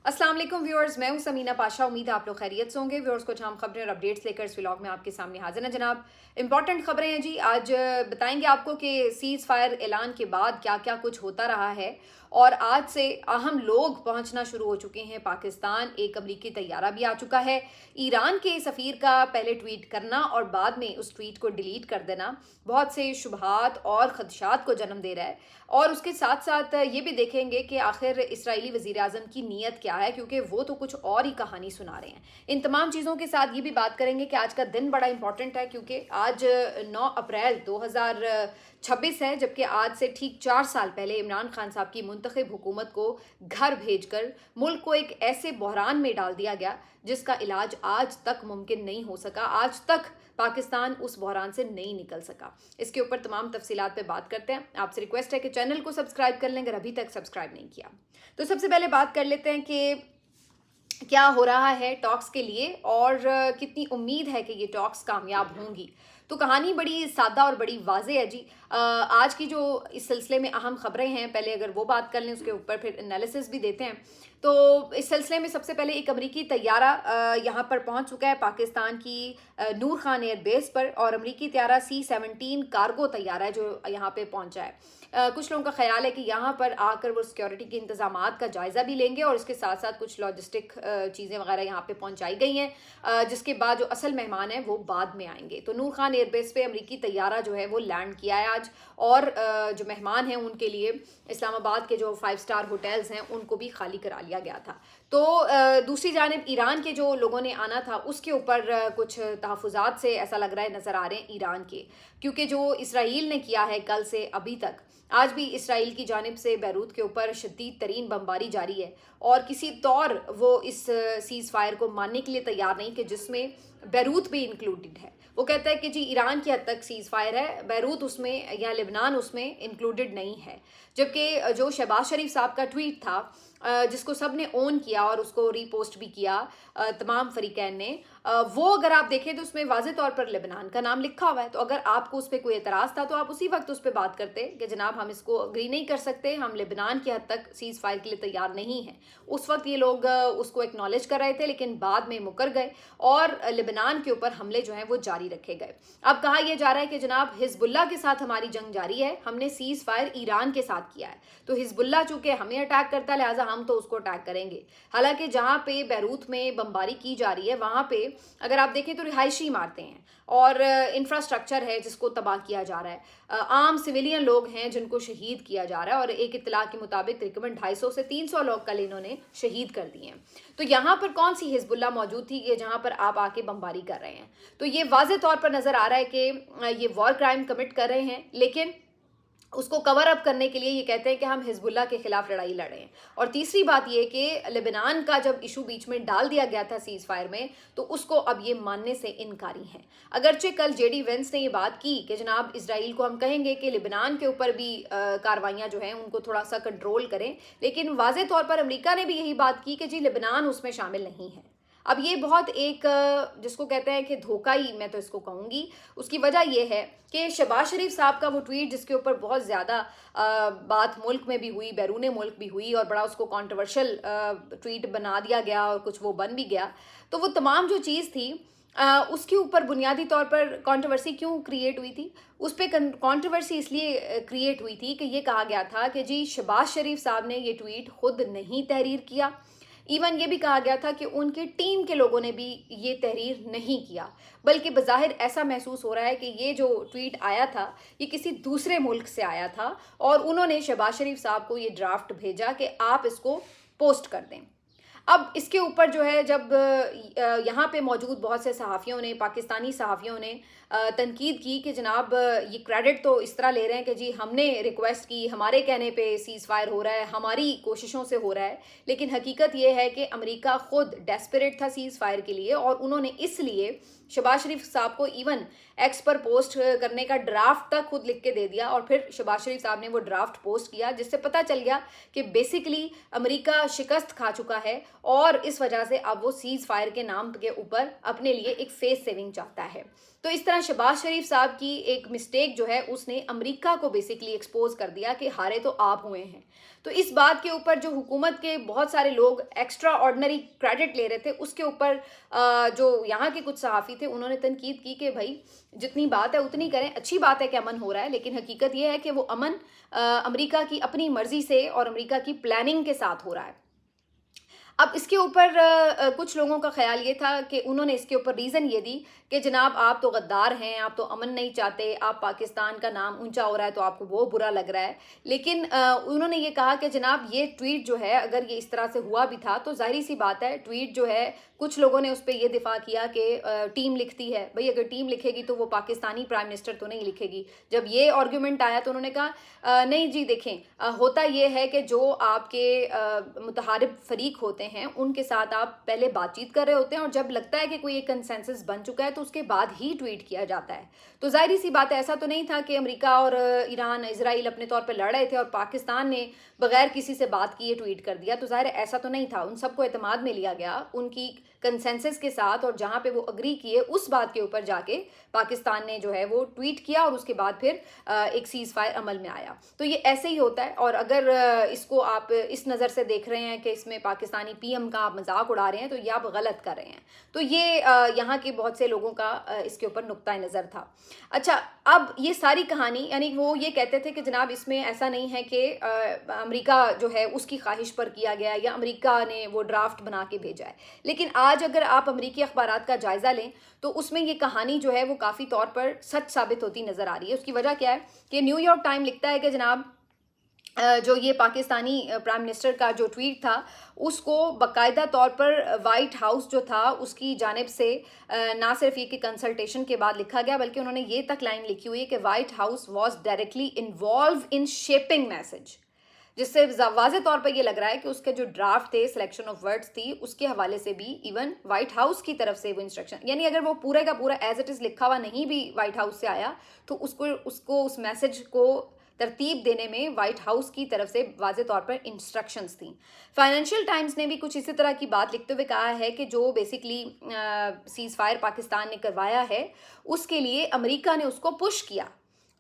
अस्सलाम वालेकुम व्यूअर्स, मैं हूं समीना पाशा। उम्मीद है आप लोग खैरियत से होंगे। व्यूअर्स, कुछ हम खबरें और अपडेट्स लेकर इस व्लॉग में आपके सामने हाजिर हैं जनाब। इंपॉर्टेंट खबरें हैं जी। आज बताएंगे आपको कि सीज़ फायर ऐलान के बाद क्या क्या कुछ होता रहा है, और आज से अहम लोग पहुंचना शुरू हो चुके हैं पाकिस्तान। एक अमरीकी तैयारा भी आ चुका है। ईरान के सफ़ीर का पहले ट्वीट करना और बाद में उस ट्वीट को डिलीट कर देना बहुत से शुबहात और खदशात को जन्म दे रहा है। और उसके साथ साथ ये भी देखेंगे कि आखिर इसराइली वज़ीर आज़म की नीयत क्या है, क्योंकि वो तो कुछ और ही कहानी सुना रहे हैं। इन तमाम चीज़ों के साथ ये भी बात करेंगे कि आज का दिन बड़ा इंपॉर्टेंट है, क्योंकि आज 9 अप्रैल 2026 है, जबकि आज से ठीक 4 साल पहले इमरान खान साहब की मुंतखब हुकूमत को घर भेजकर मुल्क को एक ऐसे बहरान में डाल दिया गया जिसका इलाज आज तक मुमकिन नहीं हो सका। आज तक पाकिस्तान उस बहरान से नहीं निकल सका। इसके ऊपर तमाम तफसीलात पे बात करते हैं। आपसे रिक्वेस्ट है कि चैनल को सब्सक्राइब कर लें अगर अभी तक सब्सक्राइब नहीं किया। तो सबसे पहले बात कर लेते हैं कि क्या हो रहा है टॉक्स के लिए, और कितनी उम्मीद है कि ये टॉक्स कामयाब होंगी। तो कहानी बड़ी सादा और बड़ी वाज़ेह है जी। आज की जो इस सिलसिले में अहम खबरें हैं, पहले अगर वो बात कर लें, उसके ऊपर फिर एनालिसिस भी देते हैं। तो इस सिलसिले में सबसे पहले एक अमरीकी तैयारा यहाँ पर पहुँच चुका है पाकिस्तान की नूर खान एयर बेस पर, और अमरीकी तैयारा C-17 कार्गो तैयारा है जो यहाँ पे पहुँचा है। कुछ लोगों का ख्याल है कि यहाँ पर आकर वो सिक्योरिटी के इंतजामात का जायज़ा भी लेंगे, और इसके साथ साथ कुछ लॉजिस्टिक चीज़ें वगैरह यहाँ पे पहुँचाई गई हैं, जिसके बाद जो असल मेहमान हैं वो बाद में आएंगे। तो नूर खान एयरबेस पे अमरीकी तैयारा जो है वो लैंड किया है आज, और जो मेहमान हैं उनके लिए इस्लामाबाद के जो 5 स्टार होटल्स हैं उनको भी खाली करा लिया गया था। तो दूसरी जानिब ईरान के जो लोगों ने आना था उसके ऊपर कुछ तहफ़्फ़ुज़ात से ऐसा लग रहा है नज़र आ रहे हैं ईरान के, क्योंकि जो इसराइल ने किया है कल से अभी तक, आज भी इसराइल की जानिब से बैरूत के ऊपर शदीद तरीन बमबारी जारी है, और किसी तौर वो इस सीज़ फायर को मानने के लिए तैयार नहीं कि जिसमें बैरूत भी इंक्लूडेड है। वो कहता है कि जी ईरान की हद तक सीज़ फायर है, बैरूत उसमें या लेबनान उसमें इंक्लूडेड नहीं है। जबकि जो शहबाज शरीफ साहब का ट्वीट था, जिसको सब ने ओन किया और उसको रीपोस्ट भी किया तमाम फरीकैन ने, वो अगर आप देखें तो उसमें वाज़े तौर पर लेबनान का नाम लिखा हुआ है। तो अगर आपको उस पर कोई एतराज़ था तो आप उसी वक्त उस पर बात करते कि जनाब हम इसको अग्री नहीं कर सकते, हम लेबनान की हद तक सीज़ फायर के लिए तैयार नहीं हैं। उस वक्त ये लोग उसको एक्नॉलेज कर रहे थे, लेकिन बाद में मुकर गए और लेबनान के ऊपर हमले जो हैं वो जारी रखे गए। अब कहा यह जा रहा है कि जनाब हिजबुल्लाह के साथ हमारी जंग जारी है, हमने सीज़ फायर ईरान के साथ किया है, तो हिजबुल्लाह चूंकि हमें अटैक करता है लिहाजा हम तो उसको अटैक करेंगे। हालांकि जहां पे बैरूत में बमबारी की जा रही है वहां पे अगर आप देखें तो रिहायशी इमारतें हैं और इंफ्रास्ट्रक्चर है जिसको तबाह किया जा रहा है। आम सिविलियन लोग हैं जिनको शहीद किया जा रहा है, और एक इत्तला के मुताबिक तकरीबन 250 से 300 लोग कल इन्होंने शहीद कर दिए हैं। तो यहाँ पर कौन सी हिजबुल्लाह मौजूद थी कि जहाँ पर आप आके बमबारी कर रहे हैं? तो ये वाज़े तौर पर नज़र आ रहा है कि ये वॉर क्राइम कमिट कर रहे हैं, लेकिन उसको कवर अप करने के लिए ये कहते हैं कि हम हिजबुल्लाह के खिलाफ लड़ाई लड़े हैं। और तीसरी बात ये कि लेबनान का जब इशू बीच में डाल दिया गया था सीज़ फायर में, तो उसको अब ये मानने से इनकारी हैं। अगरचे कल जेडी वेंस ने ये बात की कि जनाब इसराइल को हम कहेंगे कि लेबनान के ऊपर भी कार्रवाइयाँ जो हैं उनको थोड़ा सा कंट्रोल करें, लेकिन वाज़े तौर पर अमेरिका ने भी यही बात की कि जी लेबनान उसमें शामिल नहीं है। अब ये बहुत एक जिसको कहते हैं कि धोखा ही मैं तो इसको कहूँगी। उसकी वजह यह है कि शहबाज शरीफ साहब का वो ट्वीट जिसके ऊपर बहुत ज़्यादा बात मुल्क में भी हुई, बैरून मुल्क भी हुई, और बड़ा उसको कंट्रोवर्शियल ट्वीट बना दिया गया और कुछ वो बन भी गया। तो वो तमाम जो चीज़ थी उसके ऊपर बुनियादी तौर पर कंट्रोवर्सी क्यों क्रिएट हुई थी? उस पर कंट्रोवर्सी इसलिए क्रिएट हुई थी कि ये कहा गया था कि जी शहबाज शरीफ साहब ने ये ट्वीट खुद नहीं तहरीर किया। इवन ये भी कहा गया था कि उनकी टीम के लोगों ने भी ये तहरीर नहीं किया, बल्कि बज़ाहिर ऐसा महसूस हो रहा है कि ये जो ट्वीट आया था ये किसी दूसरे मुल्क से आया था, और उन्होंने शहबाज शरीफ साहब को ये ड्राफ्ट भेजा कि आप इसको पोस्ट कर दें। अब इसके ऊपर जो है जब यहाँ पे मौजूद बहुत से सहाफ़ियों ने, पाकिस्तानी सहाफ़ियों ने तनकीद की कि जनाब ये क्रेडिट तो इस तरह ले रहे हैं कि जी हमने रिक्वेस्ट की, हमारे कहने पे सीज़ फायर हो रहा है, हमारी कोशिशों से हो रहा है, लेकिन हकीकत ये है कि अमेरिका ख़ुद डेस्परेट था सीज़ फायर के लिए, और उन्होंने इसलिए शहबाज शरीफ साहब को इवन एक्स पर पोस्ट करने का ड्राफ्ट तक खुद लिख के दे दिया, और फिर शहबाज शरीफ साहब ने वो ड्राफ्ट पोस्ट किया, जिससे पता चल गया कि बेसिकली अमेरिका शिकस्त खा चुका है, और इस वजह से अब वो सीज़ फायर के नाम के ऊपर अपने लिए एक फेस सेविंग चाहता है। तो इस तरह طرح शहबाज शरीफ साहब की एक मिस्टेक जो है उसने अमेरिका को बेसिकली एक्सपोज कर दिया कि हारे तो आप हुए हैं। तो इस बात के ऊपर जो हुकूमत के बहुत सारे लोग एक्स्ट्रा ऑर्डिनरी क्रेडिट ले रहे थे, उसके ऊपर जो यहाँ के कुछ सहाफ़ी थे उन्होंने तनकीद की कि भाई जितनी बात है उतनी करें। अच्छी बात है कि अमन हो रहा है, लेकिन हकीकत ये है कि वो अमन अमेरिका की अपनी मर्ज़ी से और अमेरिका की प्लानिंग के साथ हो रहा है। अब इसके ऊपर कुछ लोगों का ख्याल ये था कि उन्होंने इसके ऊपर रीज़न ये दी कि जनाब आप तो गद्दार हैं, आप तो अमन नहीं चाहते, आप पाकिस्तान का नाम ऊंचा हो रहा है तो आपको वो बुरा लग रहा है। लेकिन उन्होंने ये कहा कि जनाब ये ट्वीट जो है अगर ये इस तरह से हुआ भी था तो ज़ाहिर सी बात है, ट्वीट जो है कुछ लोगों ने उस पर यह दिफा किया कि टीम लिखती है। भाई अगर टीम लिखेगी तो वो पाकिस्तानी प्राइम मिनिस्टर तो नहीं लिखेगी। जब ये आर्गूमेंट आया तो उन्होंने कहा नहीं जी देखें, होता ये है कि जो आपके मुतहारिब फरीक होते हैं उनके साथ आप पहले बातचीत कर रहे होते हैं और जब लगता है कि कोई एक कंसेंसस बन चुका है तो उसके बाद ही ट्वीट किया जाता है। तो जाहिर सी बात है, ऐसा तो नहीं था कि अमेरिका और ईरान इजराइल अपने तौर पर लड़ रहे थे और पाकिस्तान ने बगैर किसी से बात किए ट्वीट कर दिया। तो ज़ाहिर ऐसा तो नहीं था, उन सबको एतमाद में लिया गया उनकी कंसेंसस के साथ और जहाँ पे वो अग्री किए उस बात के ऊपर जाके पाकिस्तान ने जो है वो ट्वीट किया और उसके बाद फिर एक सीज़ फायर अमल में आया। तो ये ऐसे ही होता है। और अगर इसको आप इस नज़र से देख रहे हैं कि इसमें पाकिस्तानी पीएम का आप मजाक उड़ा रहे हैं तो ये आप गलत कर रहे हैं। तो ये यहाँ के बहुत से लोगों का इसके ऊपर नुक्ता नज़र था। अच्छा, अब ये सारी कहानी यानी वो ये कहते थे कि जनाब इसमें ऐसा नहीं है कि अमेरिका जो है उसकी ख्वाहिश पर किया गया या अमेरिका ने वो ड्राफ्ट बना के भेजा है। लेकिन आज अगर आप अमेरिकी अखबारात का जायज़ा लें तो उसमें ये कहानी जो है वो काफ़ी तौर पर सच साबित होती नज़र आ रही है। उसकी वजह क्या है कि न्यूयॉर्क टाइम लिखता है कि जनाब जो ये पाकिस्तानी प्राइम मिनिस्टर का जो ट्वीट था उसको बाकायदा तौर पर वाइट हाउस जो था उसकी जानिब से ना सिर्फ ये कि कंसल्टेशन के बाद लिखा गया, बल्कि उन्होंने ये तक लाइन लिखी हुई है कि white house was directly involve in shaping message, जिससे वाज़े तौर पर ये लग रहा है कि उसके जो ड्राफ्ट थे, सिलेक्शन ऑफ वर्ड्स थी, उसके हवाले से भी इवन वाइट हाउस की तरफ से वो इंस्ट्रक्शन, यानी अगर वो पूरे का पूरा एज इट इज़ लिखा हुआ नहीं भी वाइट हाउस से आया तो उसको उस मैसेज को तरतीब देने में वाइट हाउस की तरफ से वाज़े तौर पर इंस्ट्रक्शंस थी। फाइनेंशियल टाइम्स ने भी कुछ इसी तरह की बात लिखते हुए कहा है कि जो बेसिकली सीज़ फायर पाकिस्तान ने करवाया है उसके लिए अमेरिका ने उसको पुश किया।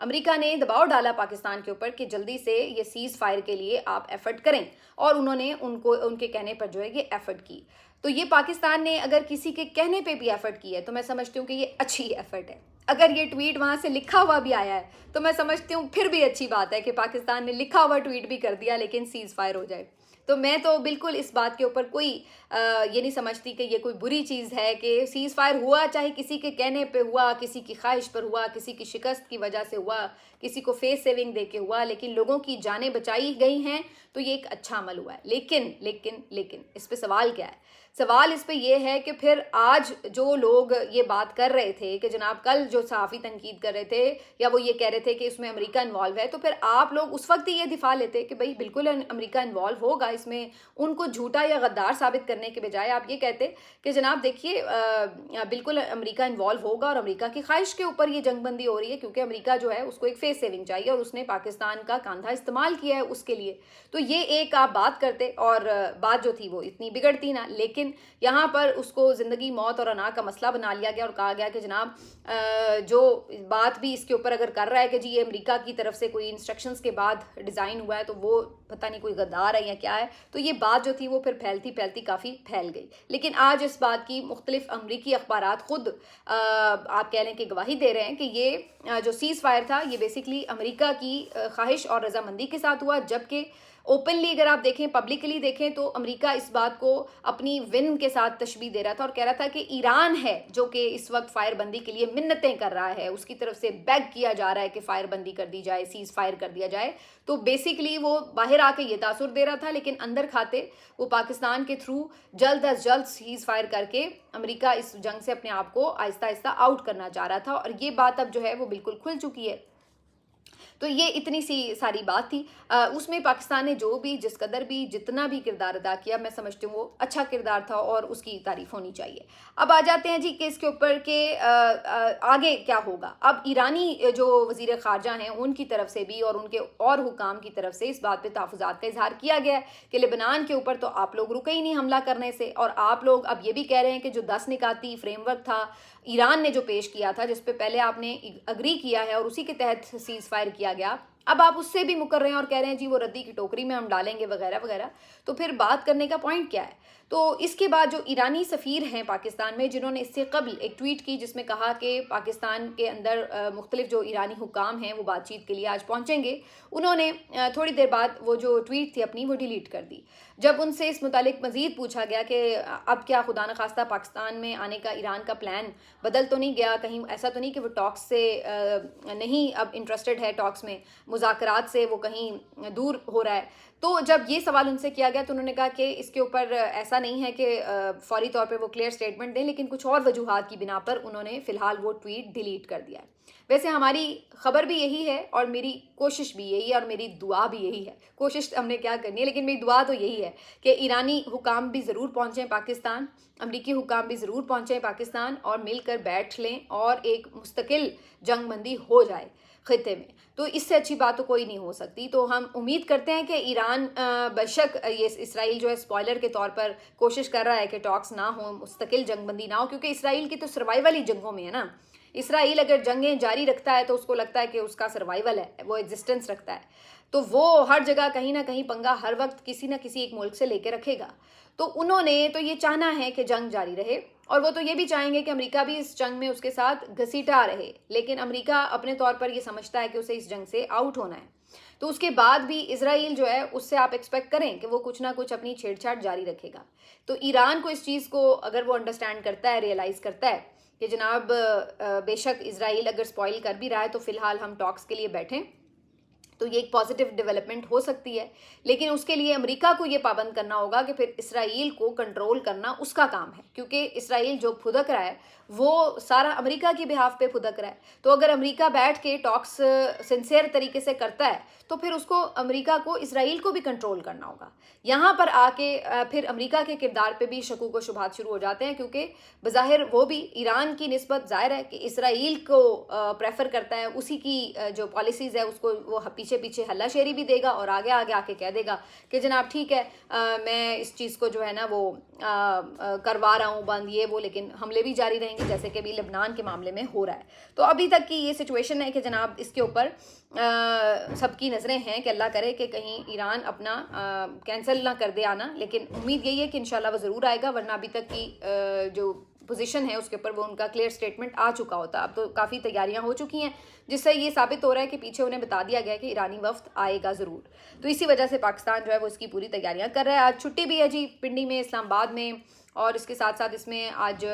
अमेरिका ने दबाव डाला पाकिस्तान के ऊपर कि जल्दी से ये सीज़ फायर के लिए आप एफर्ट करें और उन्होंने उनके कहने पर जो है ये एफर्ट की। तो ये पाकिस्तान ने अगर किसी के कहने पे भी एफर्ट की है तो मैं समझती हूँ कि ये अच्छी एफर्ट है। अगर ये ट्वीट वहाँ से लिखा हुआ भी आया है तो मैं समझती हूँ फिर भी अच्छी बात है कि पाकिस्तान ने लिखा हुआ ट्वीट भी कर दिया लेकिन सीज़ फायर हो जाए। तो मैं तो बिल्कुल इस बात के ऊपर कोई ये नहीं समझती कि ये कोई बुरी चीज़ है कि सीज़ फायर हुआ, चाहे किसी के कहने पे हुआ, किसी की ख्वाहिश पर हुआ, किसी की शिकस्त की वजह से हुआ, किसी को फेस सेविंग दे के हुआ, लेकिन लोगों की जानें बचाई गई हैं तो ये एक अच्छा अमल हुआ है। लेकिन लेकिन लेकिन इस पे सवाल क्या है? सवाल इस पे ये है कि फिर आज जो लोग ये बात कर रहे थे कि जनाब कल जो सहाफ़ी तनकीद कर रहे थे या वो ये कह रहे थे कि इसमें अमेरिका इन्वॉल्व है, तो फिर आप लोग उस वक्त ही ये दिफा लेते कि भाई बिल्कुल अमेरिका इन्वॉल्व होगा इसमें, उनको झूठा या गद्दार साबित करने के बजाय आप ये कहते कि जनाब देखिए बिल्कुल अमेरिका इन्वॉल्व होगा और अमेरिका की ख्वाहिश के ऊपर ये जंगबंदी हो रही है क्योंकि अमेरिका जो है उसको एक फेस सेविंग चाहिए और उसने पाकिस्तान का कांधा इस्तेमाल किया है उसके लिए। तो ये एक आप बात करते और बात जो थी वो इतनी बिगड़ती ना। लेकिन यहाँ पर उसको ज़िंदगी मौत और अना का मसला बना लिया गया और कहा गया कि जनाब जो बात भी इसके ऊपर अगर कर रहा है कि जी ये अमेरिका की तरफ से कोई इंस्ट्रक्शंस के बाद डिज़ाइन हुआ है तो वो पता नहीं कोई गद्दार है या क्या है। तो ये बात जो थी वो फिर फैलती फैलती काफ़ी फैल गई। लेकिन आज इस बात की मुख्तलिफ अमरीकी अखबारात खुद आप कह लें कि गवाही दे रहे हैं कि ये जो सीज़ फायर था ये बेसिकली अमेरिका की ख्वाहिश और रजामंदी के साथ हुआ, जबकि ओपनली अगर आप देखें, पब्लिकली देखें तो अमेरिका इस बात को अपनी विन के साथ तशबीह दे रहा था और कह रहा था कि ईरान है जो कि इस वक्त फायर बंदी के लिए मिन्नतें कर रहा है, उसकी तरफ से बैग किया जा रहा है कि फायर बंदी कर दी जाए, सीज़ फायर कर दिया जाए। तो बेसिकली वो बाहर आके ये तासुर दे रहा था, लेकिन अंदर खाते वो पाकिस्तान के थ्रू जल्द अज जल्द सीज़ फायर करके अमेरिका इस जंग से अपने आप को आहिस्ता आहिस्ता आउट करना चाह रहा था और ये बात अब जो है वो बिल्कुल खुल चुकी है। तो ये इतनी सी सारी बात थी। उसमें पाकिस्तान ने जो भी जिस कदर भी जितना भी किरदार अदा किया, मैं समझती हूँ वो अच्छा किरदार था और उसकी तारीफ होनी चाहिए। अब आ जाते हैं जी केस के ऊपर कि आगे क्या होगा। अब ईरानी जो वज़ीर ख़ारजा हैं उनकी तरफ से भी और उनके और हुकाम की तरफ से इस बात पे तहफ़्फ़ुज़ात का इजहार किया गया है कि लेबनान के ऊपर तो आप लोग रुके ही नहीं हमला करने से, और आप लोग अब ये भी कह रहे हैं कि जो 10 निकाती फ्रेमवर्क था ईरान ने जो पेश किया था, जिस पे पहले आपने अग्री किया है और उसी के तहत सीज़ फायर किया गया, अब आप उससे भी मुकर रहे हैं और कह रहे हैं जी वो रद्दी की टोकरी में हम डालेंगे वगैरह वगैरह। तो फिर बात करने का पॉइंट क्या है? तो इसके बाद जो ईरानी सफ़ीर हैं पाकिस्तान में, जिन्होंने इससे कबल एक ट्वीट की जिसमें कहा कि पाकिस्तान के अंदर मुख्तलिफ जो ईरानी हुकाम हैं वो बातचीत के लिए आज पहुँचेंगे, उन्होंने थोड़ी देर बाद वो जो ट्वीट थी अपनी वो डिलीट कर दी। जब उनसे इस मुतालिक मज़ीद पूछा गया कि अब क्या खुदा न खास्ता पाकिस्तान में आने का ईरान का प्लान बदल तो नहीं गया, कहीं ऐसा तो नहीं कि वो टॉक्स से नहीं अब इंटरेस्टेड है, टॉक्स में मुज़ाकरात से वो कहीं दूर हो रहा है। तो जब ये सवाल उनसे किया गया तो उन्होंने कहा कि इसके ऊपर ऐसा नहीं है कि फौरी तौर पे वो क्लियर स्टेटमेंट दें, लेकिन कुछ और वजूहात की बिना पर उन्होंने फ़िलहाल वो ट्वीट डिलीट कर दिया है। वैसे हमारी खबर भी यही है और मेरी कोशिश भी यही है और मेरी दुआ भी यही है। कोशिश हमने क्या करनी है, लेकिन मेरी दुआ तो यही है कि ईरानी हुकाम भी ज़रूर पहुँचें पाकिस्तान, अमरीकी हुकाम भी ज़रूर पहुँचें पाकिस्तान और मिलकर बैठ लें और एक मुस्तकिल जंग बंदी हो जाए ख़ित्ते में। तो इससे अच्छी बात तो कोई नहीं हो सकती। तो हम उम्मीद करते हैं कि ईरान बेशक ये इसराइल जो है स्पॉइलर के तौर पर कोशिश कर रहा है कि टॉक्स ना हो, मुस्तकिल जंग बंदी ना हो, क्योंकि इसराइल की तो सर्वाइवल ही जंगों में है ना। इसराइल अगर जंगें जारी रखता है तो उसको लगता है कि उसका सर्वाइवल है, वो एग्जिस्टेंस रखता है, तो वो हर जगह कहीं ना कहीं पंगा हर वक्त किसी ना किसी एक मुल्क से लेके रखेगा। तो उन्होंने तो ये चाहना है कि जंग जारी रहे और वो तो ये भी चाहेंगे कि अमेरिका भी इस जंग में उसके साथ घसीटा रहे, लेकिन अमेरिका अपने तौर पर ये समझता है कि उसे इस जंग से आउट होना है। तो उसके बाद भी इसराइल जो है उससे आप एक्सपेक्ट करें कि वो कुछ ना कुछ अपनी छेड़छाड़ जारी रखेगा। तो ईरान को इस चीज़ को अगर वो अंडरस्टैंड करता है, रियलाइज़ करता है कि जनाब बेशक इसराइल अगर स्पॉइल कर भी रहा है तो फ़िलहाल हम टॉक्स के लिए बैठें, तो ये एक पॉजिटिव डेवलपमेंट हो सकती है। लेकिन उसके लिए अमेरिका को ये पाबंद करना होगा कि फिर इसराइल को कंट्रोल करना उसका काम है, क्योंकि इसराइल जो फुदक रहा है वो सारा अमेरिका की बिहाफ पे फुदक रहा है। तो अगर अमेरिका बैठ के टॉक्स सिंसियर तरीके से करता है तो फिर उसको अमेरिका को इसराइल को भी कंट्रोल करना होगा। यहाँ पर आके फिर अमेरिका के किरदार पे भी शकूक व शुबहात शुरू हो जाते हैं, क्योंकि बज़ाहिर वो भी ईरान की निस्बत ज़ाहिर है कि इसराइल को प्रेफर करता है, उसी की जो पॉलिसीज़ है उसको वो पीछे पीछे हल्ला शेरी भी देगा और आगे आगे आके कह देगा कि जनाब ठीक है मैं इस चीज़ को जो है ना वो करवा रहा हूँ बंद ये वो, लेकिन हमले भी जारी रहेंगे जैसे कि अभी लेबनान के मामले में हो रहा है। तो अभी तक की ये सिचुएशन है कि जनाब इसके ऊपर सबकी नज़रें हैं कि अल्लाह करे कि कहीं ईरान अपना कैंसिल ना कर दे आना, लेकिन उम्मीद यही है कि इंशाल्लाह वो ज़रूर आएगा, वरना अभी तक की जो पोजीशन है उसके ऊपर वो उनका क्लियर स्टेटमेंट आ चुका होता। अब तो काफ़ी तैयारियां हो चुकी हैं जिससे ये साबित हो रहा है कि पीछे उन्हें बता दिया गया है कि ईरानी वफ्द आएगा ज़रूर। तो इसी वजह से पाकिस्तान जो है वो इसकी पूरी तैयारियां कर रहा है। आज छुट्टी भी है जी पिंडी में, इस्लामाबाद में, और इसके साथ साथ इसमें आज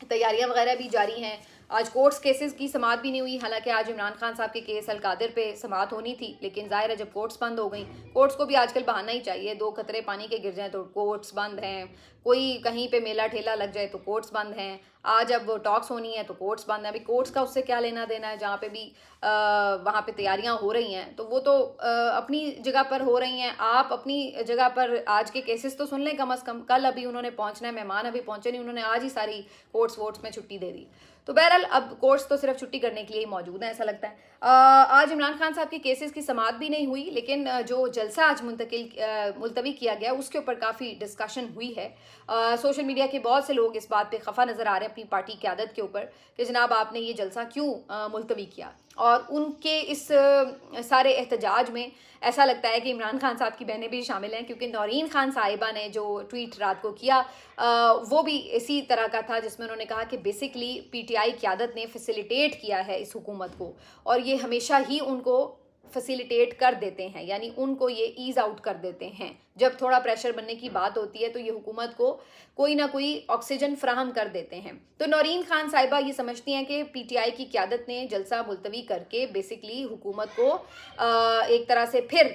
तैयारियां वगैरह भी जारी हैं। आज कोर्ट्स केसेस की समाअत भी नहीं हुई, हालांकि आज इमरान खान साहब के केस अलकादिर पे समाअत होनी थी, लेकिन जाहिर है जब कोर्ट्स बंद हो गई, कोर्ट्स को भी आजकल बहाना ही चाहिए, 2 खतरे पानी के गिर जाएं तो कोर्ट्स बंद हैं, कोई कहीं पे मेला ठेला लग जाए तो कोर्ट्स बंद हैं, आज अब टॉक्स होनी है तो कोर्ट्स बंद है। अभी कोर्ट्स का उससे क्या लेना देना है, जहाँ पे भी वहाँ पे तैयारियाँ हो रही हैं तो वो तो अपनी जगह पर हो रही हैं। आप अपनी जगह पर आज के केसेस तो सुन लें कम अज़ कम। कल अभी उन्होंने पहुँचना है, मेहमान अभी पहुँचे नहीं, उन्होंने आज ही सारी कोर्ट्स वोट्स में छुट्टी दे दी। तो बहरहाल अब कोर्ट्स तो सिर्फ छुट्टी करने के लिए ही मौजूद हैं ऐसा लगता है। आज इमरान खान साहब के केसेस की समाअत भी नहीं हुई, लेकिन जो जलसा आज मुलतवी किया गया उसके ऊपर काफ़ी डिस्कशन हुई है। सोशल मीडिया के बहुत से लोग इस बात पे खफा नज़र आ रहे हैं अपनी पार्टी क़यादत के ऊपर कि जनाब आपने ये जलसा क्यों मुलतवी किया, और उनके इस सारे एहतजाज में ऐसा लगता है कि इमरान खान साहब की बहनें भी शामिल हैं, क्योंकि नौरीन खान साहिबा ने जो ट्वीट रात को किया वो भी इसी तरह का था, जिसमें उन्होंने कहा कि बेसिकली पीटीआई क़यादत ने फैसिलिटेट किया है इस हुकूमत को, और ये हमेशा ही उनको फैसिलिटेट कर देते हैं, यानी उनको ये ईज़ आउट कर देते हैं। जब थोड़ा प्रेशर बनने की बात होती है तो ये हुकूमत को कोई ना कोई ऑक्सीजन फ्राहम कर देते हैं। तो नौरीन खान साहिबा ये समझती हैं कि पीटीआई की क़यादत ने जलसा मुलतवी करके बेसिकली हुकूमत को एक तरह से फिर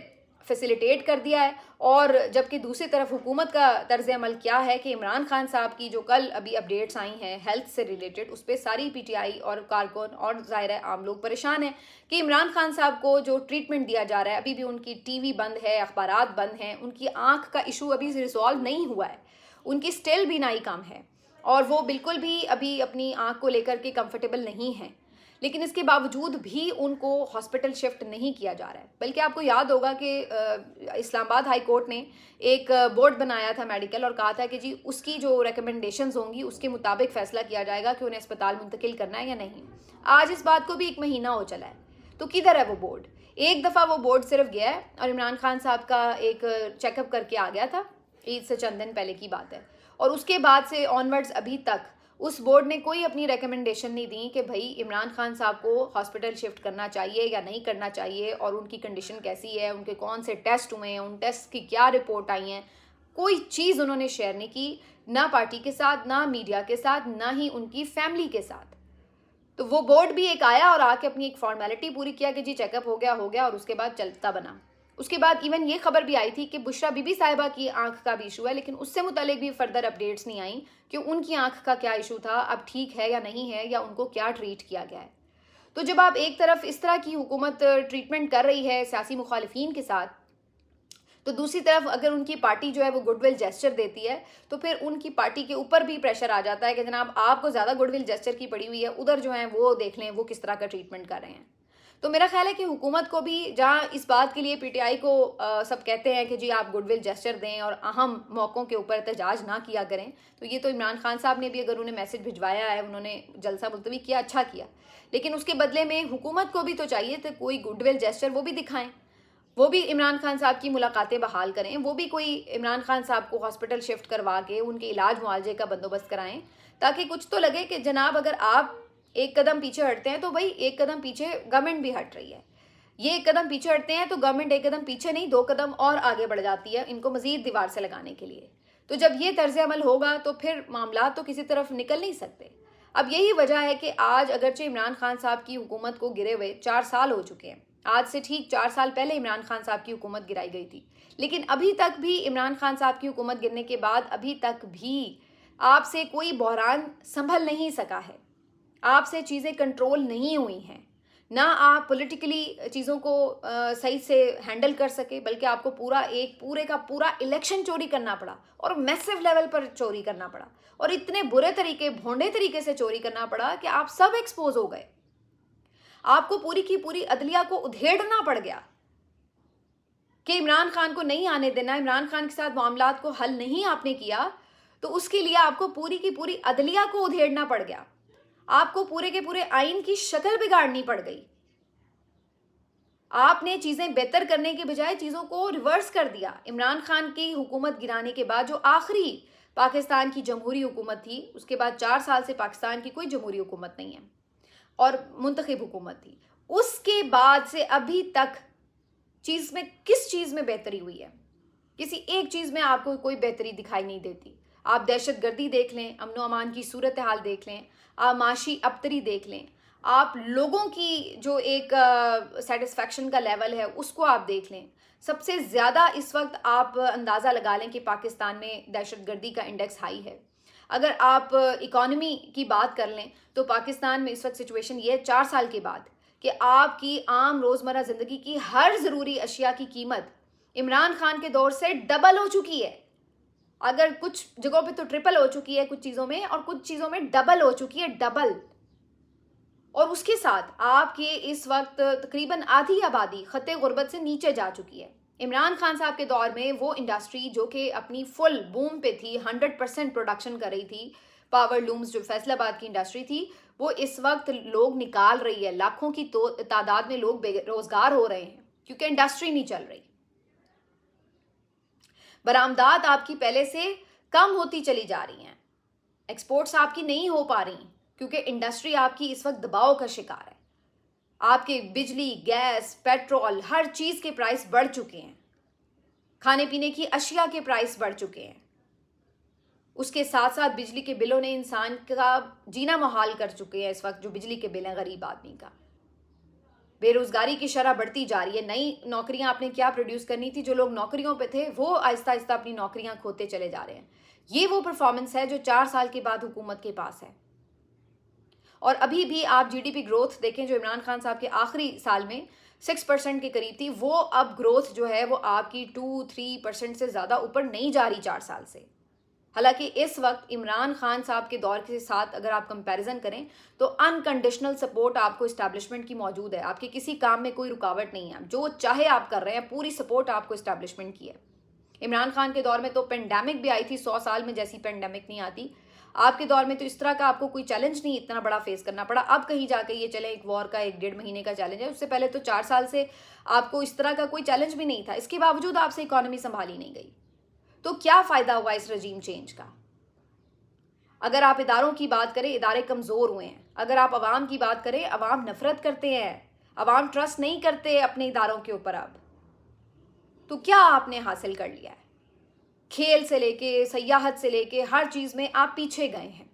فیسیلیٹیٹ کر دیا ہے، اور جبکہ دوسری طرف حکومت کا طرز عمل کیا ہے کہ عمران خان صاحب کی جو کل ابھی اپڈیٹس آئی ہیں ہیلتھ سے ریلیٹڈ، اس پہ ساری پی ٹی آئی اور کارکن اور ظاہر ہے عام لوگ پریشان ہیں کہ عمران خان صاحب کو جو ٹریٹمنٹ دیا جا رہا ہے، ابھی بھی ان کی ٹی وی بند ہے، اخبارات بند ہیں، ان کی آنکھ کا ایشو ابھی ریزالو نہیں ہوا ہے، ان کی اسٹل بینائی کم ہے اور وہ بالکل بھی ابھی اپنی آنکھ کو لے کر کے کمفرٹیبل نہیں ہیں، لیکن اس کے باوجود بھی ان کو ہاسپٹل شفٹ نہیں کیا جا رہا ہے۔ بلکہ آپ کو یاد ہوگا کہ اسلام آباد ہائی کورٹ نے ایک بورڈ بنایا تھا میڈیکل، اور کہا تھا کہ جی اس کی جو ریکمنڈیشنز ہوں گی اس کے مطابق فیصلہ کیا جائے گا کہ انہیں اسپتال منتقل کرنا ہے یا نہیں۔ آج اس بات کو بھی 1 مہینہ ہو چلا ہے، تو کدھر ہے وہ بورڈ؟ ایک دفعہ وہ بورڈ صرف گیا ہے اور عمران خان صاحب کا ایک چیک اپ کر کے آ گیا تھا، عید سے چند دن پہلے کی بات ہے، اور اس کے بعد سے آنورڈز ابھی تک اس بورڈ نے کوئی اپنی ریکمنڈیشن نہیں دی کہ بھائی عمران خان صاحب کو ہاسپٹل شفٹ کرنا چاہیے یا نہیں کرنا چاہیے، اور ان کی کنڈیشن کیسی ہے، ان کے کون سے ٹیسٹ ہوئے ہیں، ان ٹیسٹ کی کیا رپورٹ آئی ہیں، کوئی چیز انہوں نے شیئر نہیں کی، نہ پارٹی کے ساتھ، نہ میڈیا کے ساتھ، نہ ہی ان کی فیملی کے ساتھ۔ تو وہ بورڈ بھی ایک آیا اور آ کے اپنی ایک فارمیلٹی پوری کیا کہ جی چیک اپ ہو گیا اور اس کے بعد چلتا بنا۔ اس کے بعد ایون یہ خبر بھی آئی تھی کہ بشرا بی بی صاحبہ کی آنکھ کا بھی ایشو ہے، لیکن اس سے متعلق بھی فردر اپڈیٹس نہیں آئیں کہ ان کی آنکھ کا کیا ایشو تھا، اب ٹھیک ہے یا نہیں ہے، یا ان کو کیا ٹریٹ کیا گیا ہے۔ تو جب آپ ایک طرف اس طرح کی حکومت ٹریٹمنٹ کر رہی ہے سیاسی مخالفین کے ساتھ، تو دوسری طرف اگر ان کی پارٹی جو ہے وہ گڈ ول جیسچر دیتی ہے تو پھر ان کی پارٹی کے اوپر بھی پریشر آ جاتا ہے کہ جناب آپ کو زیادہ گڈ ول جیسچر کی پڑی ہوئی ہے، ادھر جو ہیں وہ دیکھ لیں وہ کس طرح کا ٹریٹمنٹ کر رہے ہیں۔ تو میرا خیال ہے کہ حکومت کو بھی، جہاں اس بات کے لیے پی ٹی آئی کو سب کہتے ہیں کہ جی آپ گڈ ول جیسچر دیں اور اہم موقعوں کے اوپر احتجاج نہ کیا کریں، تو یہ تو عمران خان صاحب نے بھی اگر انہیں میسج بھجوایا ہے، انہوں نے جلسہ ملتوی کیا، اچھا کیا، لیکن اس کے بدلے میں حکومت کو بھی تو چاہیے تو کوئی گڈ ول جیسچر وہ بھی دکھائیں، وہ بھی عمران خان صاحب کی ملاقاتیں بحال کریں، وہ بھی کوئی عمران خان صاحب کو ہاسپٹل شفٹ کروا کے ان کے علاج معالجے کا بندوبست کرائیں، تاکہ کچھ تو لگے کہ جناب اگر آپ ایک قدم پیچھے ہٹتے ہیں تو بھائی ایک قدم پیچھے گورنمنٹ بھی ہٹ رہی ہے، یہ ایک قدم پیچھے ہٹتے ہیں تو گورنمنٹ ایک قدم پیچھے نہیں 2 قدم اور آگے بڑھ جاتی ہے ان کو مزید دیوار سے لگانے کے لیے۔ تو جب یہ طرز عمل ہوگا تو پھر معاملات تو کسی طرف نکل نہیں سکتے۔ اب یہی وجہ ہے کہ آج اگرچہ عمران خان صاحب کی حکومت کو گرے ہوئے 4 سال ہو چکے ہیں، آج سے ٹھیک 4 سال پہلے عمران خان صاحب کی حکومت گرائی گئی تھی، لیکن ابھی تک بھی عمران خان صاحب کی حکومت گرنے کے بعد ابھی تک بھی آپ سے کوئی بحران سنبھل نہیں سکا ہے، آپ سے چیزیں کنٹرول نہیں ہوئی ہیں، نہ آپ پولیٹیکلی چیزوں کو صحیح سے ہینڈل کر سکے، بلکہ آپ کو پورے کا پورا الیکشن چوری کرنا پڑا، اور میسو لیول پر چوری کرنا پڑا، اور اتنے برے طریقے، بھونڈے طریقے سے چوری کرنا پڑا کہ آپ سب ایکسپوز ہو گئے، آپ کو پوری کی پوری عدلیہ کو ادھیڑنا پڑ گیا کہ عمران خان کو نہیں آنے دینا، عمران خان کے ساتھ معاملات کو حل نہیں آپ نے کیا، تو اس کے لیے آپ کو پوری کی پوری عدلیہ کو ادھیڑنا پڑ گیا، آپ کو پورے کے پورے آئین کی شکل بگاڑنی پڑ گئی، آپ نے چیزیں بہتر کرنے کے بجائے چیزوں کو ریورس کر دیا۔ عمران خان کی حکومت گرانے کے بعد جو آخری پاکستان کی جمہوری حکومت تھی، اس کے بعد 4 سال سے پاکستان کی کوئی جمہوری حکومت نہیں ہے اور منتخب حکومت تھی، اس کے بعد سے ابھی تک کس چیز میں بہتری ہوئی ہے؟ کسی ایک چیز میں آپ کو کوئی بہتری دکھائی نہیں دیتی۔ آپ دہشت گردی دیکھ لیں، امن و امان کی صورتحال دیکھ لیں، آپ معاشی ابتری دیکھ لیں، آپ لوگوں کی جو ایک سیٹسفیکشن کا لیول ہے اس کو آپ دیکھ لیں، سب سے زیادہ اس وقت آپ اندازہ لگا لیں کہ پاکستان میں دہشت گردی کا انڈیکس ہائی ہے۔ اگر آپ اکانومی کی بات کر لیں تو پاکستان میں اس وقت سچویشن یہ ہے 4 سال کے بعد کہ آپ کی عام روزمرہ زندگی کی ہر ضروری اشیاء کی قیمت عمران خان کے دور سے ڈبل ہو چکی ہے، اگر کچھ جگہوں پہ تو ٹرپل ہو چکی ہے کچھ چیزوں میں، اور کچھ چیزوں میں ڈبل ہو چکی ہے، ڈبل۔ اور اس کے ساتھ آپ کے اس وقت تقریباً آدھی آبادی خط غربت سے نیچے جا چکی ہے۔ عمران خان صاحب کے دور میں وہ انڈسٹری جو کہ اپنی فل بوم پہ تھی، 100% پروڈکشن کر رہی تھی، پاور لومز جو فیصل آباد کی انڈسٹری تھی، وہ اس وقت لوگ نکال رہی ہے، لاکھوں کی تعداد میں لوگ بے روزگار ہو رہے ہیں کیونکہ انڈسٹری نہیں چل رہی۔ برآمدات آپ کی پہلے سے کم ہوتی چلی جا رہی ہیں، ایکسپورٹس آپ کی نہیں ہو پا رہی کیونکہ انڈسٹری آپ کی اس وقت دباؤ کا شکار ہے، آپ کے بجلی، گیس، پیٹرول، ہر چیز کے پرائس بڑھ چکے ہیں، کھانے پینے کی اشیاء کے پرائس بڑھ چکے ہیں، اس کے ساتھ ساتھ بجلی کے بلوں نے انسان کا جینا محال کر چکے ہیں اس وقت، جو بجلی کے بل ہیں غریب آدمی کا۔ بے روزگاری کی شرح بڑھتی جا رہی ہے. نئی نوکریاں آپ نے کیا پروڈیوس کرنی تھی؟ جو لوگ نوکریوں پہ تھے وہ آہستہ آہستہ اپنی نوکریاں کھوتے چلے جا رہے ہیں. یہ وہ پرفارمنس ہے جو 4 سال کے بعد حکومت کے پاس ہے. اور ابھی بھی آپ جی ڈی پی گروتھ دیکھیں جو عمران خان صاحب کے آخری سال میں 6% کے قریب تھی، وہ اب گروتھ جو ہے وہ آپ کی 2-3% سے زیادہ اوپر نہیں جا رہی 4 سال سے. حالانکہ اس وقت عمران خان صاحب کے دور کے ساتھ اگر آپ کمپیریزن کریں تو انکنڈیشنل سپورٹ آپ کو اسٹیبلشمنٹ کی موجود ہے. آپ کے کسی کام میں کوئی رکاوٹ نہیں ہے، جو چاہے آپ کر رہے ہیں، پوری سپورٹ آپ کو اسٹیبلشمنٹ کی ہے. عمران خان کے دور میں تو پینڈیمک بھی آئی تھی، 100 سال میں جیسی پینڈیمک نہیں آتی. آپ کے دور میں تو اس طرح کا آپ کو کوئی چیلنج نہیں اتنا بڑا فیس کرنا پڑا. اب کہیں جا کے یہ چلے ایک وار کا 1-1.5 مہینے کا چیلنج ہے. اس سے پہلے تو 4 سال سے آپ کو اس طرح کا کوئی چیلنج بھی نہیں تھا. اس کے باوجود آپ سے اکانومی سنبھالی نہیں گئی. تو کیا فائدہ ہوا اس رجیم چینج کا؟ اگر آپ اداروں کی بات کریں، ادارے کمزور ہوئے ہیں. اگر آپ عوام کی بات کریں، عوام نفرت کرتے ہیں، عوام ٹرسٹ نہیں کرتے اپنے اداروں کے اوپر. اب تو کیا آپ نے حاصل کر لیا ہے؟ کھیل سے لے کے سیاحت سے لے کے ہر چیز میں آپ پیچھے گئے ہیں.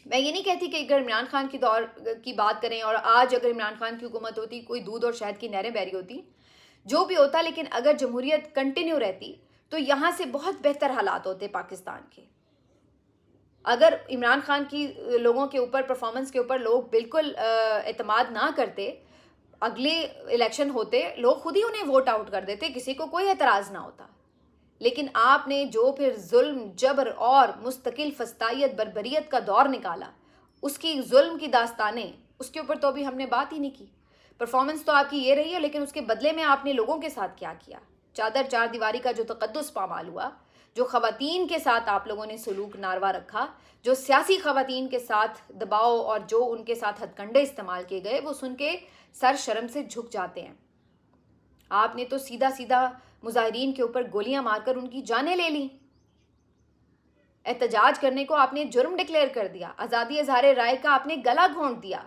میں یہ نہیں کہتی کہ اگر عمران خان کی دور کی بات کریں اور آج اگر عمران خان کی حکومت ہوتی، کوئی دودھ اور شہد کی نہریں بہہ رہی ہوتی، جو بھی ہوتا، لیکن اگر جمہوریت کنٹینیو رہتی تو یہاں سے بہت بہتر حالات ہوتے پاکستان کے. اگر عمران خان کی لوگوں کے اوپر پرفارمنس کے اوپر لوگ بالکل اعتماد نہ کرتے، اگلے الیکشن ہوتے، لوگ خود ہی انہیں ووٹ آؤٹ کر دیتے، کسی کو کوئی اعتراض نہ ہوتا. لیکن آپ نے جو پھر ظلم، جبر اور مستقل فسطائیت، بربریت کا دور نکالا، اس کی ظلم کی داستانیں، اس کے اوپر تو ابھی ہم نے بات ہی نہیں کی. پرفارمنس تو آپ کی یہ رہی ہے، لیکن اس کے بدلے میں آپ نے لوگوں کے ساتھ کیا کیا؟ چادر چار دیواری کا جو تقدس پامال ہوا، جو خواتین کے ساتھ آپ لوگوں نے سلوک ناروا رکھا، جو سیاسی خواتین کے ساتھ دباؤ اور جو ان کے ساتھ ہتھ کنڈے استعمال کیے گئے، وہ سن کے سر شرم سے جھک جاتے ہیں. آپ نے تو سیدھا سیدھا مظاہرین کے اوپر گولیاں مار کر ان کی جانیں لے لیں. احتجاج کرنے کو آپ نے جرم ڈکلیئر کر دیا. آزادی اظہار رائے کا آپ نے گلا گھونٹ دیا.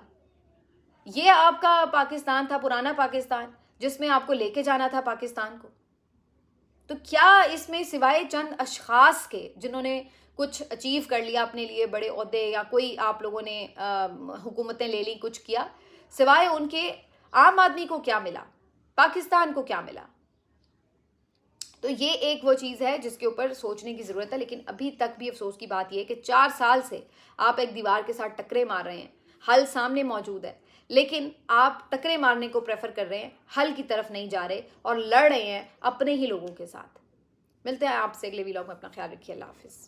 یہ آپ کا پاکستان تھا، پرانا پاکستان، جس میں آپ کو لے کے جانا تھا پاکستان کو. تو کیا اس میں سوائے چند اشخاص کے جنہوں نے کچھ اچیو کر لیا اپنے لیے، بڑے عہدے، یا کوئی آپ لوگوں نے حکومتیں لے لی، کچھ کیا، سوائے ان کے عام آدمی کو کیا ملا؟ پاکستان کو کیا ملا؟ تو یہ ایک وہ چیز ہے جس کے اوپر سوچنے کی ضرورت ہے. لیکن ابھی تک بھی افسوس کی بات یہ ہے کہ 4 سال سے آپ ایک دیوار کے ساتھ ٹکرے مار رہے ہیں. حل سامنے موجود ہے، لیکن آپ ٹکرے مارنے کو پریفر کر رہے ہیں، حل کی طرف نہیں جا رہے اور لڑ رہے ہیں اپنے ہی لوگوں کے ساتھ. ملتے ہیں آپ سے اگلے ویلاگ میں. اپنا خیال رکھیے. اللہ حافظ.